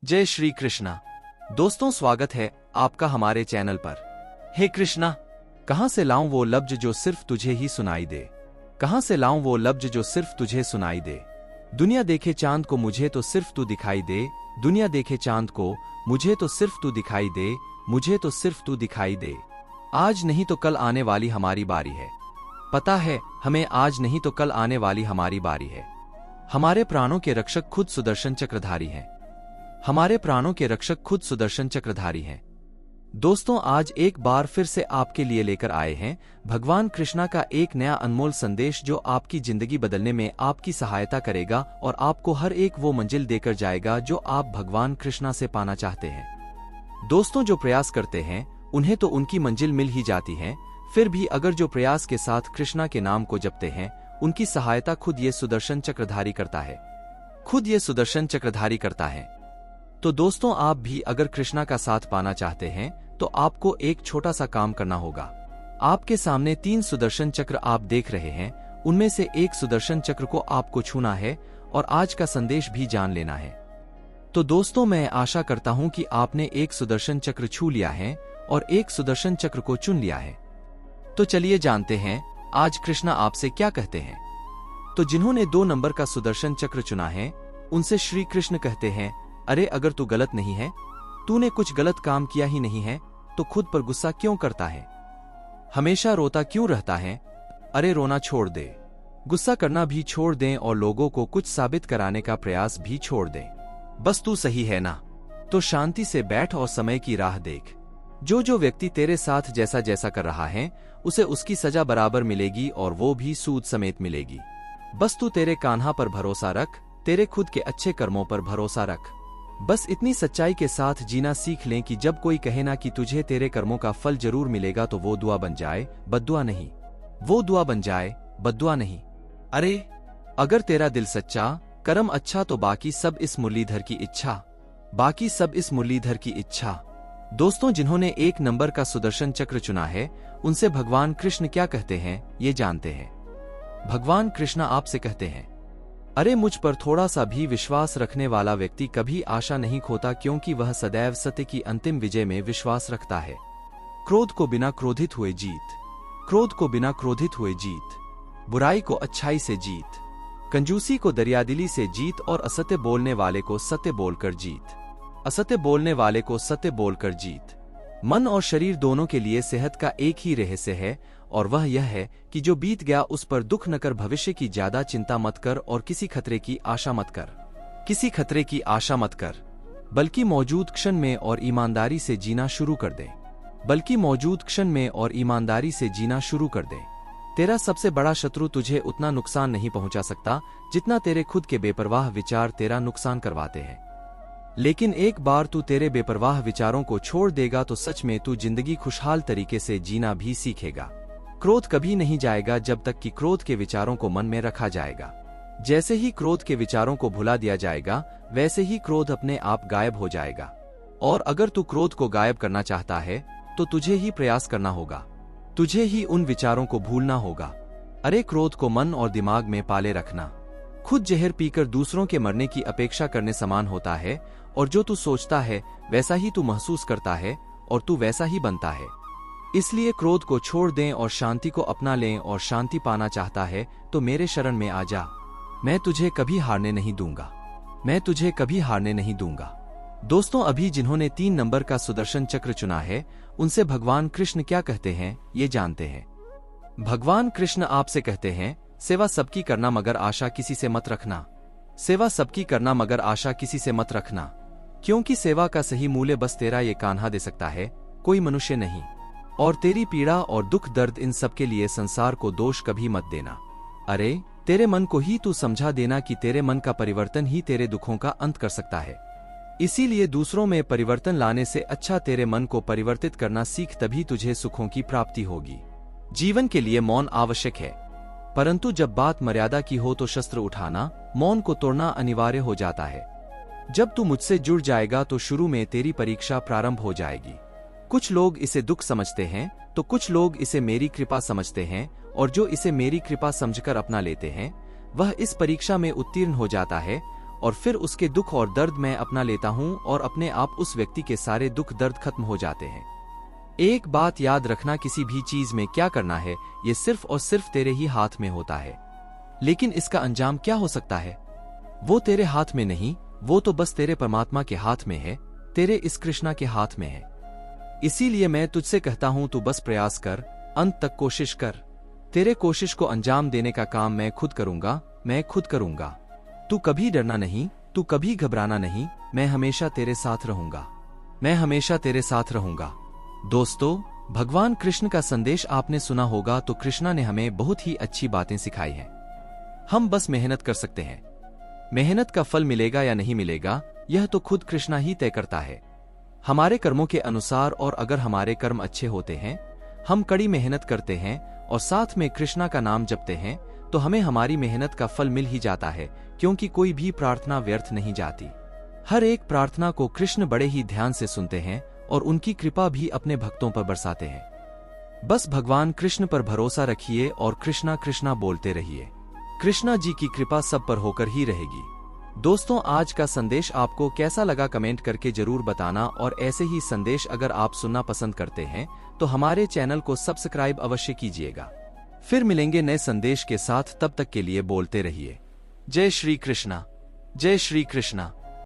जय श्री कृष्णा। दोस्तों, स्वागत है आपका हमारे चैनल पर। हे कृष्णा, कहां से लाऊं वो लफ्ज जो सिर्फ तुझे ही सुनाई दे? कहां से लाऊं वो लफ्ज जो सिर्फ तुझे सुनाई दे? दुनिया देखे चांद को, मुझे तो सिर्फ तू दिखाई दे। दुनिया देखे चांद को, मुझे तो सिर्फ तू दिखाई दे। मुझे तो सिर्फ तू दिखाई दे। आज नहीं तो कल आने वाली हमारी बारी है। पता है हमें, आज नहीं तो कल आने वाली हमारी बारी है। हमारे प्राणों के रक्षक खुद सुदर्शन चक्रधारी हैं। हमारे प्राणों के रक्षक खुद सुदर्शन चक्रधारी हैं। दोस्तों, आज एक बार फिर से आपके लिए लेकर आए हैं भगवान कृष्णा का एक नया अनमोल संदेश, जो आपकी जिंदगी बदलने में आपकी सहायता करेगा और आपको हर एक वो मंजिल देकर जाएगा जो आप भगवान कृष्णा से पाना चाहते हैं। दोस्तों, जो प्रयास करते हैं उन्हें तो उनकी मंजिल मिल ही जाती है, फिर भी अगर जो प्रयास के साथ कृष्णा के नाम को जपते हैं, उनकी सहायता खुद ये सुदर्शन चक्रधारी करता है। खुद ये सुदर्शन चक्रधारी करता है। तो दोस्तों, आप भी अगर कृष्णा का साथ पाना चाहते हैं तो आपको एक छोटा सा काम करना होगा। आपके सामने 3 सुदर्शन चक्र आप देख रहे हैं, उनमें से एक सुदर्शन चक्र को आपको छूना है और आज का संदेश भी जान लेना है। तो दोस्तों, मैं आशा करता हूं कि आपने एक सुदर्शन चक्र छू लिया है और एक सुदर्शन चक्र को चुन लिया है। तो चलिए जानते हैं आज कृष्णा आपसे क्या कहते हैं। तो जिन्होंने 2 नंबर का सुदर्शन चक्र चुना है, उनसे श्री कृष्ण कहते हैं, अरे अगर तू गलत नहीं है, तूने कुछ गलत काम किया ही नहीं है, तो खुद पर गुस्सा क्यों करता है? हमेशा रोता क्यों रहता है? अरे रोना छोड़ दे, गुस्सा करना भी छोड़ दें और लोगों को कुछ साबित कराने का प्रयास भी छोड़ दें। बस तू सही है ना? तो शांति से बैठ और समय की राह देख। जो व्यक्ति तेरे साथ जैसा जैसा कर रहा है, उसे उसकी सजा बराबर मिलेगी और वो भी सूद समेत मिलेगी। बस तू तेरे कान्हा पर भरोसा रख, तेरे खुद के अच्छे कर्मों पर भरोसा रख। बस इतनी सच्चाई के साथ जीना सीख लें कि जब कोई कहे ना कि तुझे तेरे कर्मों का फल जरूर मिलेगा, तो वो दुआ बन जाए, बद्दुआ नहीं। वो दुआ बन जाए, बद्दुआ नहीं। अरे अगर तेरा दिल सच्चा, कर्म अच्छा, तो बाकी सब इस मुरलीधर की इच्छा। बाकी सब इस मुरलीधर की इच्छा। दोस्तों, जिन्होंने 1 नंबर का सुदर्शन चक्र चुना है, उनसे भगवान कृष्ण क्या कहते हैं ये जानते हैं। भगवान कृष्ण आपसे कहते हैं, अरे मुझ पर थोड़ा सा भी विश्वास रखने वाला व्यक्ति कभी आशा नहीं खोता, क्योंकि वह सदैव सत्य की अंतिम विजय में विश्वास रखता है। क्रोध को बिना क्रोधित हुए जीत। क्रोध को बिना क्रोधित हुए जीत। बुराई को अच्छाई से जीत। कंजूसी को दरियादिली से जीत और असत्य बोलने वाले को सत्य बोलकर जीत। असत्य बोलने वाले को सत्य बोलकर जीत। मन और शरीर दोनों के लिए सेहत का एक ही रहस्य है, और वह यह है कि जो बीत गया उस पर दुख न कर, भविष्य की ज्यादा चिंता मत कर और किसी खतरे की आशा मत कर। किसी खतरे की आशा मत कर, बल्कि मौजूद क्षण में और ईमानदारी से जीना शुरू कर दे। बल्कि मौजूद क्षण में और ईमानदारी से जीना शुरू कर दे। तेरा सबसे बड़ा शत्रु तुझे उतना नुकसान नहीं पहुंचा सकता जितना तेरे खुद के बेपरवाह विचार तेरा नुकसान करवाते हैं। लेकिन एक बार तू तेरे बेपरवाह विचारों को छोड़ देगा तो सच में तू जिंदगी खुशहाल तरीके से जीना भी सीखेगा। क्रोध कभी नहीं जाएगा जब तक कि क्रोध के विचारों को मन में रखा जाएगा। जैसे ही क्रोध के विचारों को भुला दिया जाएगा, वैसे ही क्रोध अपने आप गायब हो जाएगा। और अगर तू क्रोध को गायब करना चाहता है, तो तुझे ही प्रयास करना होगा। तुझे ही उन विचारों को भूलना होगा। अरे क्रोध को मन और दिमाग में पाले रखना खुद जहर पीकर दूसरों के मरने की अपेक्षा करने समान होता है, और जो तू सोचता है वैसा ही तू महसूस करता है और तू वैसा ही बनता है। इसलिए क्रोध को छोड़ दें और शांति को अपना लें, और शांति पाना चाहता है तो मेरे शरण में आ जा। मैं तुझे कभी हारने नहीं दूंगा। मैं तुझे कभी हारने नहीं दूंगा। दोस्तों, अभी जिन्होंने 3 नंबर का सुदर्शन चक्र चुना है, उनसे भगवान कृष्ण क्या कहते हैं ये जानते हैं। भगवान कृष्ण आपसे कहते हैं, सेवा सबकी करना मगर आशा किसी से मत रखना। सेवा सबकी करना मगर आशा किसी से मत रखना, क्योंकि सेवा का सही मूल्य बस तेरा ये कान्हा दे सकता है, कोई मनुष्य नहीं। और तेरी पीड़ा और दुख दर्द, इन सब के लिए संसार को दोष कभी मत देना। अरे तेरे मन को ही तू समझा देना कि तेरे मन का परिवर्तन ही तेरे दुखों का अंत कर सकता है। इसीलिए दूसरों में परिवर्तन लाने से अच्छा तेरे मन को परिवर्तित करना सीख, तभी तुझे सुखों की प्राप्ति होगी। जीवन के लिए मौन आवश्यक है, परंतु जब बात मर्यादा की हो तो शस्त्र उठाना, मौन को तोड़ना अनिवार्य हो जाता है। जब तू मुझसे जुड़ जाएगा तो शुरू में तेरी परीक्षा प्रारंभ हो जाएगी। कुछ लोग इसे दुख समझते हैं, तो कुछ लोग इसे मेरी कृपा समझते हैं, और जो इसे मेरी कृपा समझकर अपना लेते हैं, वह इस परीक्षा में उत्तीर्ण हो जाता है और फिर उसके दुख और दर्द मैं अपना लेता हूँ और अपने आप उस व्यक्ति के सारे दुख दर्द खत्म हो जाते हैं। एक बात याद रखना, किसी भी चीज में क्या करना है ये सिर्फ और सिर्फ तेरे ही हाथ में होता है, लेकिन इसका अंजाम क्या हो सकता है वो तेरे हाथ में नहीं, वो तो बस तेरे परमात्मा के हाथ में है, तेरे इस कृष्णा के हाथ में है। इसीलिए मैं तुझसे कहता हूं तू बस प्रयास कर, अंत तक कोशिश कर। तेरे कोशिश को अंजाम देने का काम मैं खुद करूंगा, मैं खुद करूंगा। तू कभी डरना नहीं, तू कभी घबराना नहीं, मैं हमेशा तेरे साथ रहूंगा, मैं हमेशा तेरे साथ रहूंगा। दोस्तों, भगवान कृष्ण का संदेश आपने सुना होगा, तो कृष्णा ने हमें बहुत ही अच्छी बातें सिखाई हैं। हम बस मेहनत कर सकते हैं। मेहनत का फल मिलेगा या नहीं मिलेगा यह तो खुद कृष्णा ही तय करता है, हमारे कर्मों के अनुसार। और अगर हमारे कर्म अच्छे होते हैं, हम कड़ी मेहनत करते हैं और साथ में कृष्णा का नाम जपते हैं, तो हमें हमारी मेहनत का फल मिल ही जाता है, क्योंकि कोई भी प्रार्थना व्यर्थ नहीं जाती। हर एक प्रार्थना को कृष्ण बड़े ही ध्यान से सुनते हैं और उनकी कृपा भी अपने भक्तों पर बरसाते हैं। बस भगवान कृष्ण पर भरोसा रखिए और कृष्णा कृष्णा बोलते रहिए। कृष्णा जी की कृपा सब पर होकर ही रहेगी। दोस्तों, आज का संदेश आपको कैसा लगा कमेंट करके जरूर बताना, और ऐसे ही संदेश अगर आप सुनना पसंद करते हैं तो हमारे चैनल को सब्सक्राइब अवश्य कीजिएगा। फिर मिलेंगे नए संदेश के साथ, तब तक के लिए बोलते रहिए जय श्री कृष्णा, जय श्री कृष्णा।